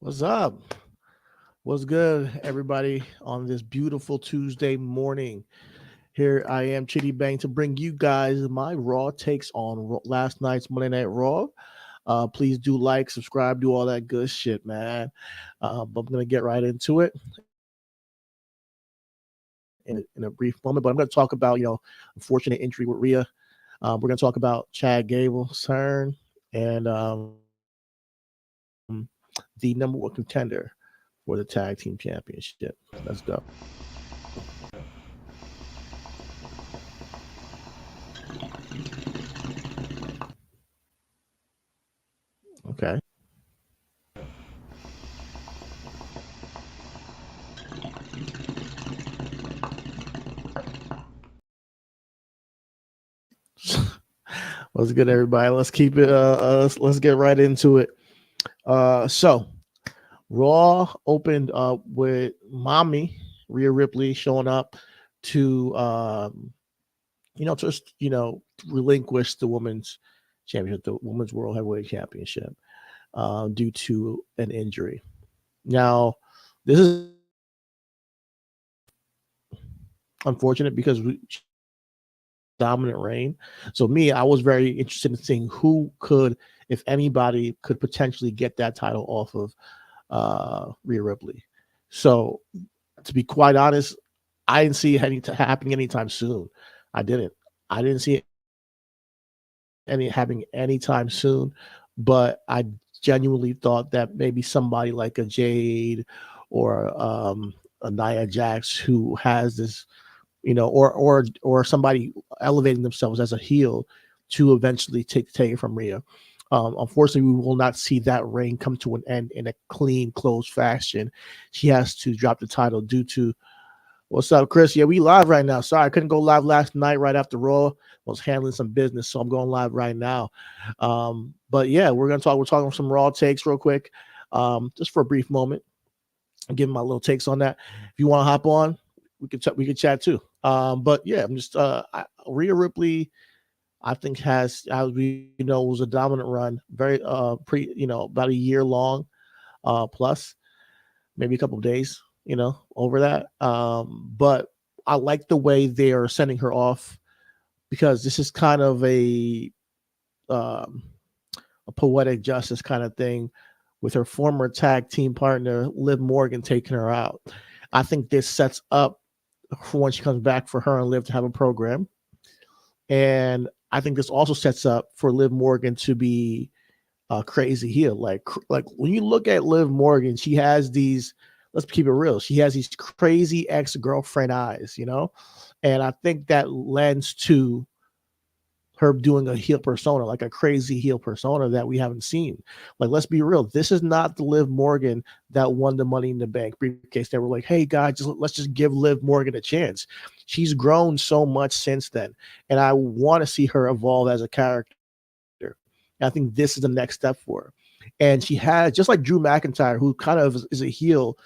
What's up? What's good, everybody, on this beautiful Tuesday morning? Here I am, Chidi Bang, to bring you guys my raw takes on last night's Monday Night Raw. Please do like, subscribe, do all that good shit, man. But I'm gonna get right into it in a brief moment. But I'm gonna talk about unfortunate injury with Rhea. We're gonna talk about Chad Gable, CERN, and the number one contender for the tag team championship. Let's go. Okay. What's good, everybody? Let's keep it. Let's get right into it. So Raw opened up with Mommy Rhea Ripley showing up to, just relinquish the women's championship, the women's world heavyweight championship, due to an injury. Now, this is unfortunate because dominant reign. So me, I was very interested in seeing who could, if anybody, could potentially get that title off of Rhea Ripley. So to be quite honest, I didn't see it happening anytime soon. I didn't. I didn't see it happening anytime soon. But I genuinely thought that maybe somebody like a Jade or a Nia Jax who has this, or somebody elevating themselves as a heel to eventually take it from Rhea. Unfortunately, we will not see that reign come to an end in a clean, closed fashion. She has to drop the title due to what's up, Chris? Yeah, we live right now. Sorry, I couldn't go live last night right after Raw. I was handling some business, so I'm going live right now. But yeah, we're talking some Raw takes real quick, just for a brief moment. I'm giving my little takes on that. If you want to hop on, we could chat too. But yeah, I'm just Rhea Ripley, I think has, as we know, was a dominant run, very about a year long, plus maybe a couple of days, over that. But I like the way they are sending her off because this is kind of um, a poetic justice kind of thing with her former tag team partner Liv Morgan taking her out. I think this sets up for when she comes back for her and Liv to have a program, and I think this also sets up for Liv Morgan to be a crazy heel. Like when you look at Liv Morgan, she has these. Let's keep it real. She has these crazy ex girlfriend eyes, and I think that lends to her doing a heel persona, like a crazy heel persona that we haven't seen. Like, let's be real. This is not the Liv Morgan that won the Money in the Bank briefcase. They were like, hey, guys, let's just give Liv Morgan a chance. She's grown so much since then. And I want to see her evolve as a character. And I think this is the next step for her. And she has, just like Drew McIntyre, who kind of is a heel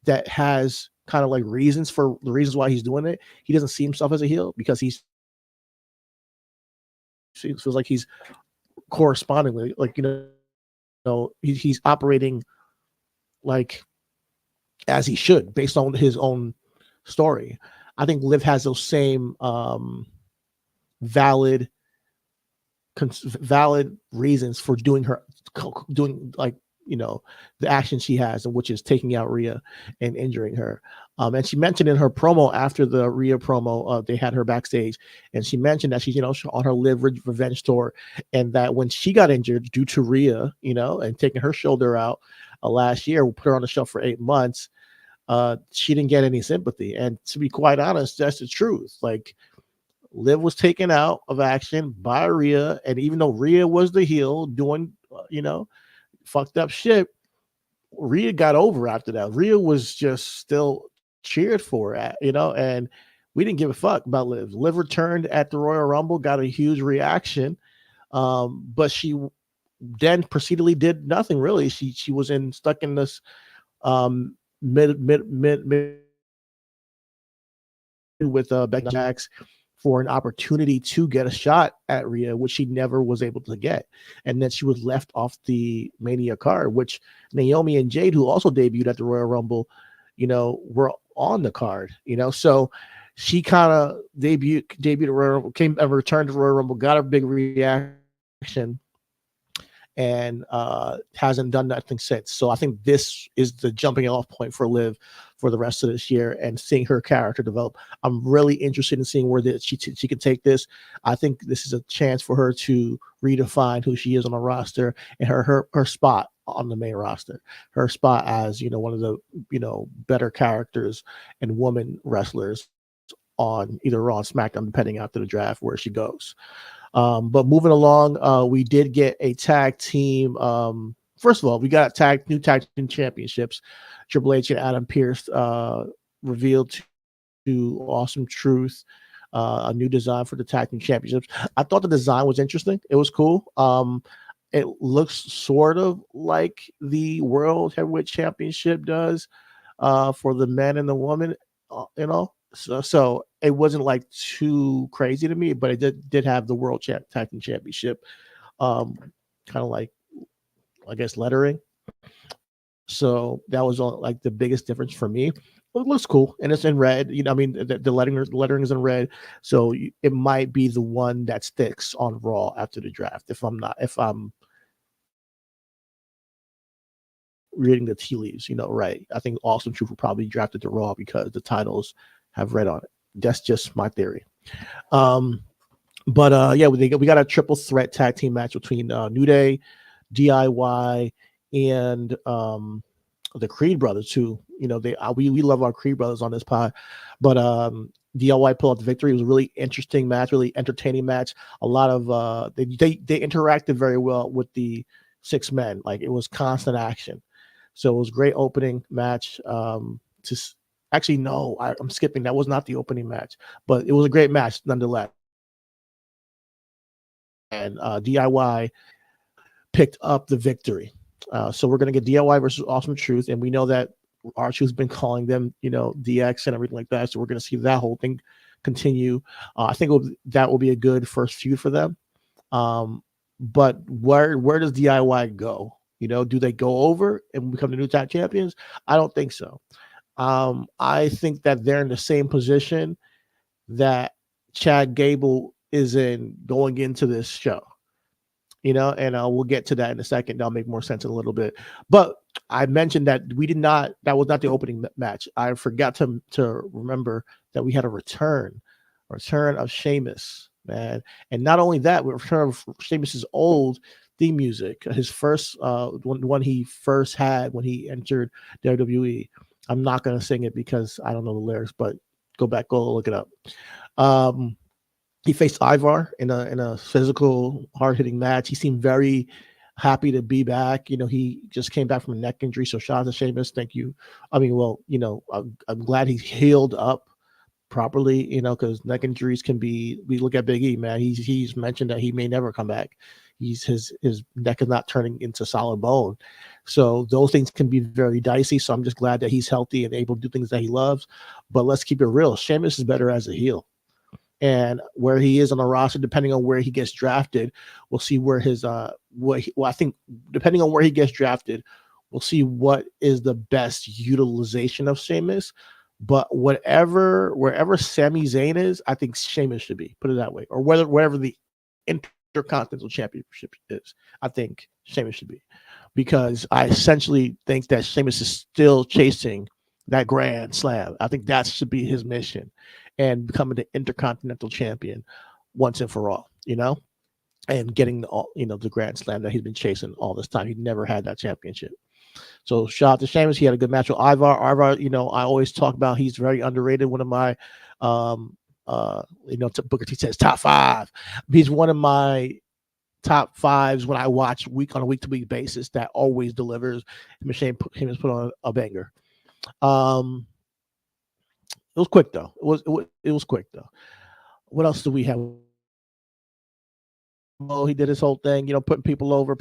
that has kind of like reasons for the reasons why he's doing it. He doesn't see himself as a heel because he feels like he's correspondingly, like, he's operating like as he should based on his own story. I think Liv has those same valid valid reasons for doing like, the action she has, and which is taking out Rhea and injuring her. And she mentioned in her promo after the Rhea promo, they had her backstage, and she mentioned that she's, on her Live Revenge tour, and that when she got injured due to Rhea, and taking her shoulder out last year, we put her on the shelf for 8 months. She didn't get any sympathy, and to be quite honest, that's the truth. Like, Liv was taken out of action by Rhea, and even though Rhea was the heel doing, fucked up shit, Rhea got over after that. Rhea was just still cheered for it, and we didn't give a fuck about Liv. Liv returned at the Royal Rumble, got a huge reaction, but she then proceededly did nothing really. She was stuck in this mid with Becky Jax for an opportunity to get a shot at Rhea, which she never was able to get. And then she was left off the Mania card, which Naomi and Jade, who also debuted at the Royal Rumble, were on the card, So she kind of debuted at Royal Rumble, came and returned to Royal Rumble, got a big reaction, and hasn't done nothing since. So I think this is the jumping off point for Liv for the rest of this year and seeing her character develop. I'm really interested in seeing where she can take this. I think this is a chance for her to redefine who she is on the roster and her spot on the main roster, her spot as one of the better characters and woman wrestlers on either Raw and SmackDown, depending after the draft where she goes. But moving along, we did get a tag team. First of all, we got new tag team championships. Triple H and Adam Pearce revealed to Awesome Truth a new design for the tag team championships. I thought the design was interesting. It was cool. It looks sort of like the World Heavyweight Championship does for the men and the woman, So it wasn't like too crazy to me, but it did have the World Tag Team Championship, kind of like, I guess, lettering. So that was like the biggest difference for me. It looks cool, and it's in red. I mean, the lettering is in red, so it might be the one that sticks on Raw after the draft. If I'm reading the tea leaves, right. I think Awesome Truth will probably draft it to Raw because the titles have red on it. That's just my theory. But yeah, we got a triple threat tag team match between New Day, DIY, and the Creed brothers, who we love our Creed brothers on this pod. But DIY pulled out the victory. It was a really interesting match, really entertaining match. A lot of they interacted very well with the six men. Like, it was constant action. So it was a great opening match. Actually, no, I'm skipping. That was not the opening match, but it was a great match nonetheless. And DIY picked up the victory. So we're going to get DIY versus Awesome Truth, and we know that R-Truth's been calling them, DX and everything like that. So we're going to see that whole thing continue. I think that will be a good first feud for them. But where does DIY go? Do they go over and become the new tag champions? I don't think so. I think that they're in the same position that Chad Gable is in going into this show. And we'll get to that in a second. That'll make more sense in a little bit. But I mentioned that that was not the opening match. I forgot to remember that we had a return of Sheamus, man. And not only that, we return of Sheamus's old theme music, his first one he first had when he entered WWE. I'm not going to sing it because I don't know the lyrics, but go look it up. He faced Ivar in a physical, hard-hitting match. He seemed very happy to be back. He just came back from a neck injury, so shout out to Sheamus. Thank you. I mean, well, I'm glad he healed up properly, because neck injuries can be. We look at Big E, man. He's mentioned that he may never come back. His neck is not turning into solid bone, so those things can be very dicey. So I'm just glad that he's healthy and able to do things that he loves. But let's keep it real. Sheamus is better as a heel. And where he is on the roster, depending on where he gets drafted, we'll see where his I think depending on where he gets drafted, we'll see what is the best utilization of Sheamus. But wherever Sami Zayn is, I think Sheamus should be. Put it that way, or wherever the Intercontinental Championship is, I think Sheamus should be, because I essentially think that Sheamus is still chasing that Grand Slam. I think that should be his mission, and becoming the Intercontinental Champion once and for all, and getting the Grand Slam that he's been chasing all this time. He never had that championship. So shout out to Sheamus. He had a good match with Ivar. Ivar, I always talk about, he's very underrated. One of my, Booker T says top 5. He's one of my top 5s when I watch on a week to week basis that always delivers. Him has put on a banger. It was quick though. It was quick though. What else do we have? Oh, he did his whole thing, putting people over,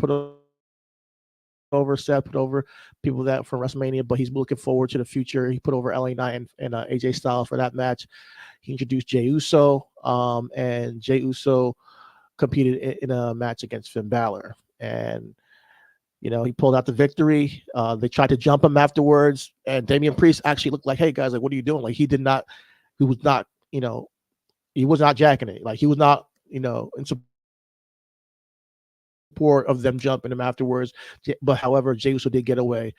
over Seth, put over people that from WrestleMania, but he's looking forward to the future. He put over LA Knight and AJ Styles for that match. He introduced Jey Uso, and Jey Uso competed in a match against Finn Balor, and he pulled out the victory. They tried to jump him afterwards, and Damian Priest actually looked like, "Hey guys, like what are you doing?" Like he was not, he was not jacking it. Like he was not, in support of them jumping him afterwards. But however, Jey Uso did get away.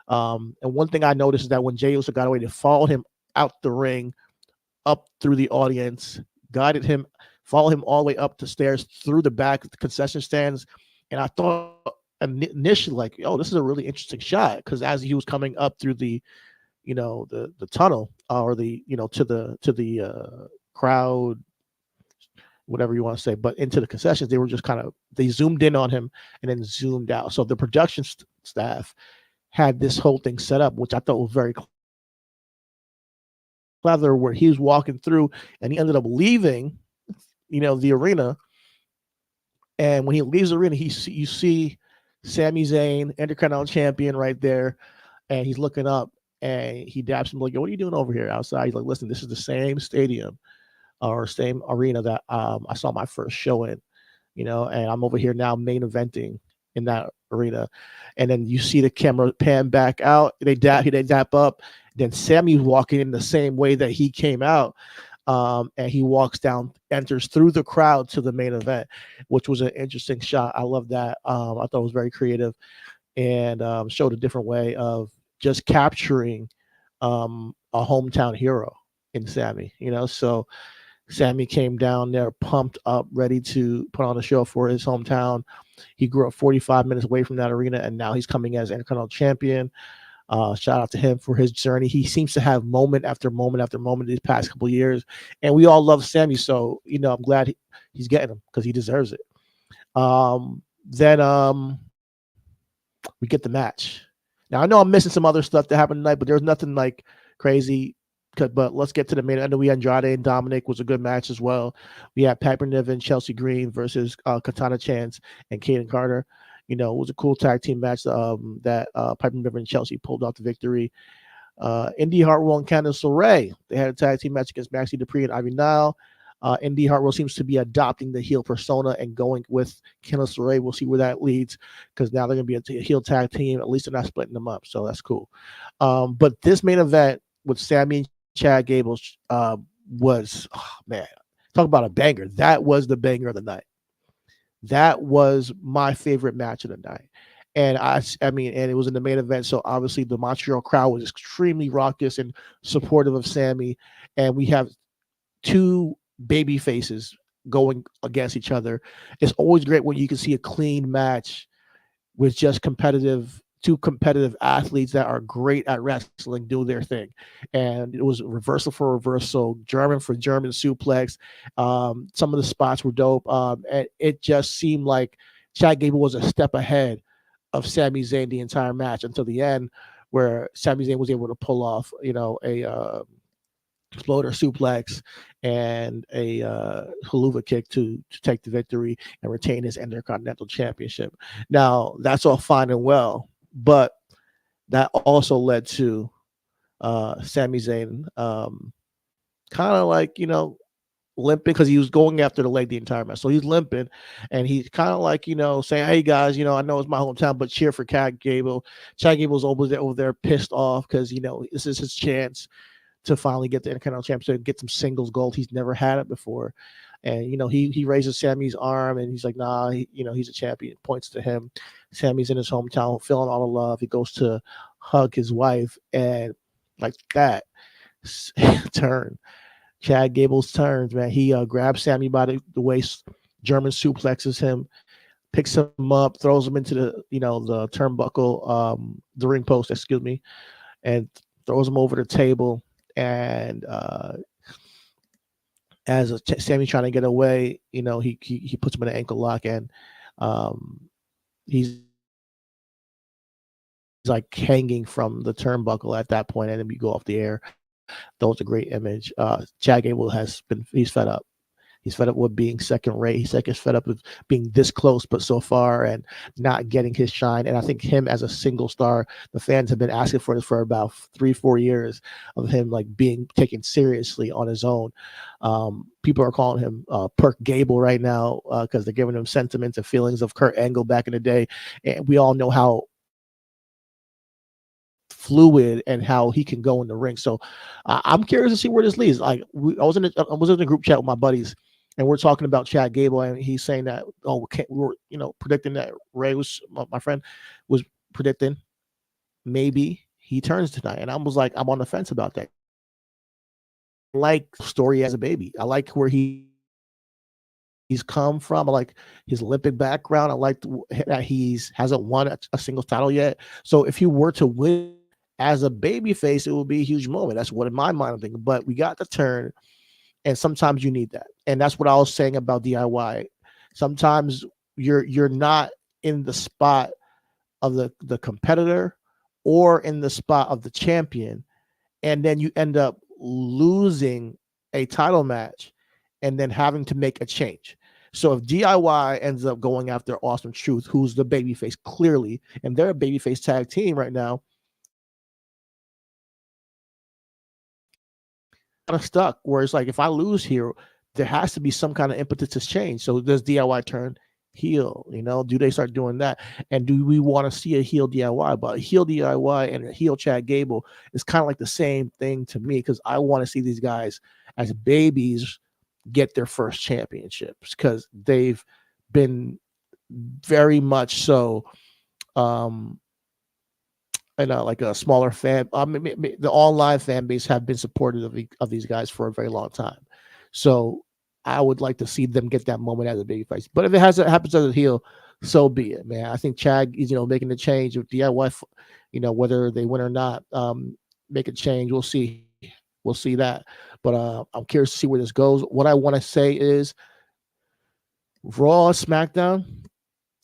And one thing I noticed is that when Jey Uso got away, they followed him out the ring, up through the audience, guided him, followed him all the way up the stairs through the back of the concession stands. And I thought initially, like, oh, this is a really interesting shot, because as he was coming up through the tunnel, or to the crowd, whatever you want to say, but into the concessions, they were just they zoomed in on him and then zoomed out. So the production staff had this whole thing set up, which I thought was very clever, where he was walking through and he ended up leaving, the arena. And when he leaves the arena, you see Sami Zayn, Intercontinental Champion, right there, and he's looking up and he daps him like, "Yo, what are you doing over here outside?" He's like, "Listen, this is the same stadium or same arena that I saw my first show in, and I'm over here now main eventing in that arena." And then you see the camera pan back out. They dap up. Then Sammy's walking in the same way that he came out. And he walks down, enters through the crowd to the main event, which was an interesting shot. I love that. I thought it was very creative, and showed a different way of just capturing a hometown hero in Sammy. So Sammy came down there pumped up, ready to put on a show for his hometown. He grew up 45 minutes away from that arena, and now he's coming as Intercontinental Champion. Shout out to him for his journey. He seems to have moment after moment after moment these past couple of years, and we all love Sammy. So I'm glad he's getting him, because he deserves it. Then we get the match. Now I know I'm missing some other stuff that happened tonight, but there's nothing like crazy. But let's get to the main. I know we had Andrade and Dominic was a good match as well. We had Piper Niven, Chelsea Green versus Katana Chance and Kaden Carter. It was a cool tag team match that Piper Niven and Chelsea pulled out the victory. Indy Hartwell and Candice LeRae, they had a tag team match against Maxie Dupree and Ivy Nile. Indy Hartwell seems to be adopting the heel persona and going with Candice LeRae. We'll see where that leads, because now they're going to be a heel tag team. At least they're not splitting them up, so that's cool. But this main event with Sammy and Chad Gable was, oh, man, talk about a banger. That was the banger of the night. That was my favorite match of the night. And and it was in the main event. So obviously the Montreal crowd was extremely raucous and supportive of Sammy. And we have two baby faces going against each other. It's always great when you can see a clean match with just two competitive athletes that are great at wrestling do their thing. And it was reversal for reversal, German for German suplex. Some of the spots were dope. And it just seemed like Chad Gable was a step ahead of Sami Zayn the entire match until the end, where Sami Zayn was able to pull off, a floater suplex and a haluva kick to take the victory and retain his Intercontinental Championship. Now, that's all fine and well, but that also led to Sami Zayn kind of like, limping, because he was going after the leg the entire match. So he's limping, and he's kind of like, saying, "Hey guys, I know it's my hometown, but cheer for Chad Gable." Chad Gable's over there pissed off, because this is his chance to finally get the Intercontinental Championship, get some singles gold. He's never had it before. And he raises Sammy's arm, and he's like, "Nah, he's a champion." Points to him. Sammy's in his hometown, feeling all the love. He goes to hug his wife, and like that turn, Chad Gable's turns, man. He grabs Sammy by the waist, German suplexes him, picks him up, throws him into the turnbuckle, the ring post, excuse me, and throws him over the table. And as Sammy trying to get away, he puts him in an ankle lock, and he's like hanging from the turnbuckle at that point, and then we go off the air. That was a great image. Chad Gable he's fed up. He's fed up with being second rate. He's fed up with being this close but so far and not getting his shine. And I think him as a single star, the fans have been asking for this for about 3-4 years of him like being taken seriously on his own. People are calling him Perk Gable right now because they're giving him sentiments and feelings of Kurt Angle back in the day, and we all know how fluid and how he can go in the ring. So I'm curious to see where this leads. Like I was in a group chat with my buddies, and we're talking about Chad Gable, and he's saying that we were predicting that Ray was my friend was predicting maybe he turns tonight, and I was like I'm on the fence about that. I like story as a baby. I like where he's come from. I like his Olympic background. I like that he's hasn't won a single title yet. So if he were to win as a baby face, it would be a huge moment. That's what in my mind I'm thinking. But we got the turn, and sometimes you need that. And that's what I was saying about DIY. Sometimes you're not in the spot of the competitor or in the spot of the champion, and then you end up losing a title match and then having to make a change. So if DIY ends up going after Awesome Truth, who's the babyface clearly, and they're a babyface tag team right now, kind of stuck where it's like if I lose here, there has to be some kind of impetus to change. So does DIY turn heel? Do they start doing that? And do we want to see a heel DIY? But a heel DIY and a heel Chad Gable is kind of like the same thing to me because I want to see these guys as babies get their first championships because they've been very much so and like a smaller fan. The online fan base have been supportive of these guys for a very long time. So I would like to see them get that moment as a babyface. But if happens as a heel, so be it, man. I think Chad is making the change with DIY. Whether they win or not, make a change. We'll see. We'll see that. But I'm curious to see where this goes. What I want to say is Raw, SmackDown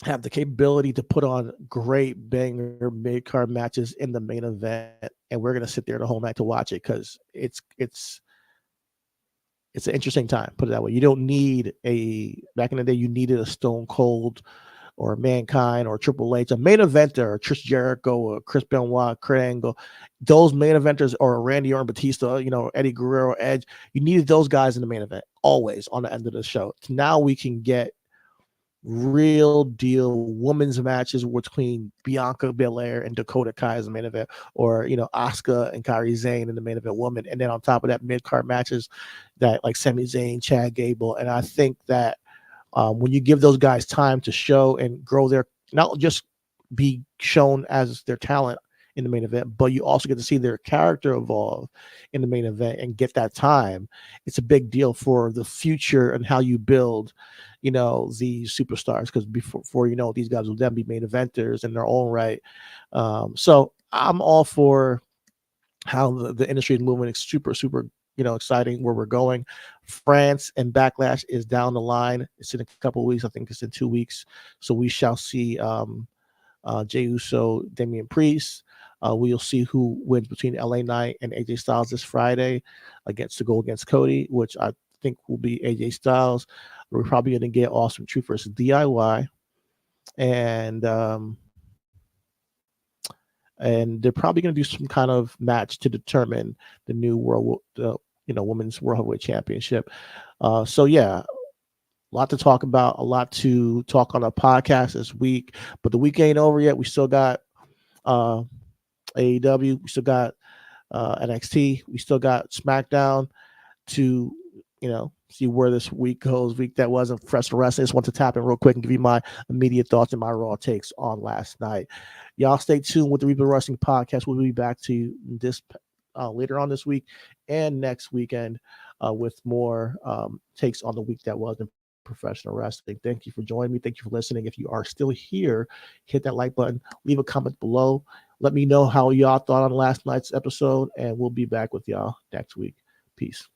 have the capability to put on great banger mid card matches in the main event, and we're gonna sit there the whole night to watch it because it's an interesting time. Put it that way. You don't need back in the day you needed a Stone Cold or Mankind or Triple H, a main eventer, or Chris Jericho or Chris Benoit, Kurt Angle, those main eventers, or Randy Orton, Batista, Eddie Guerrero, Edge. You needed those guys in the main event always on the end of the show. Now we can get real deal women's matches between Bianca Belair and Dakota Kai as the main event, or Asuka and Kairi Sane in the main event woman, and then on top of that mid card matches that like Sami Zayn, Chad Gable, and I think that when you give those guys time to show and grow their not just be shown as their talent in the main event, but you also get to see their character evolve in the main event and get that time. It's a big deal for the future and how you build, these superstars. Because before these guys will then be main eventers in their own right. So I'm all for how the industry is moving. It's super, super, exciting where we're going. France and Backlash is down the line. It's in a couple of weeks. I think it's in 2 weeks. So we shall see Jey Uso, Damian Priest. We'll see who wins between LA Knight and AJ Styles this Friday to go against Cody, which I think will be AJ Styles. We're probably going to get Awesome Truth versus DIY, and they're probably going to do some kind of match to determine the new women's World Heavyweight Championship. So yeah, a lot to talk about, a lot to talk on our podcast this week, but the week ain't over yet. We still got AEW, we still got NXT, we still got SmackDown to see where this week goes. Week that wasn't professional wrestling. I just want to tap in real quick and give you my immediate thoughts and my raw takes on last night. Y'all stay tuned with the Reaper Wrestling Podcast. We'll be back to this later on this week and next weekend with more takes on the week that was in professional wrestling. Thank you for joining me. Thank you for listening. If you are still here, hit that like button, leave a comment below. Let me know how y'all thought on last night's episode, and we'll be back with y'all next week. Peace.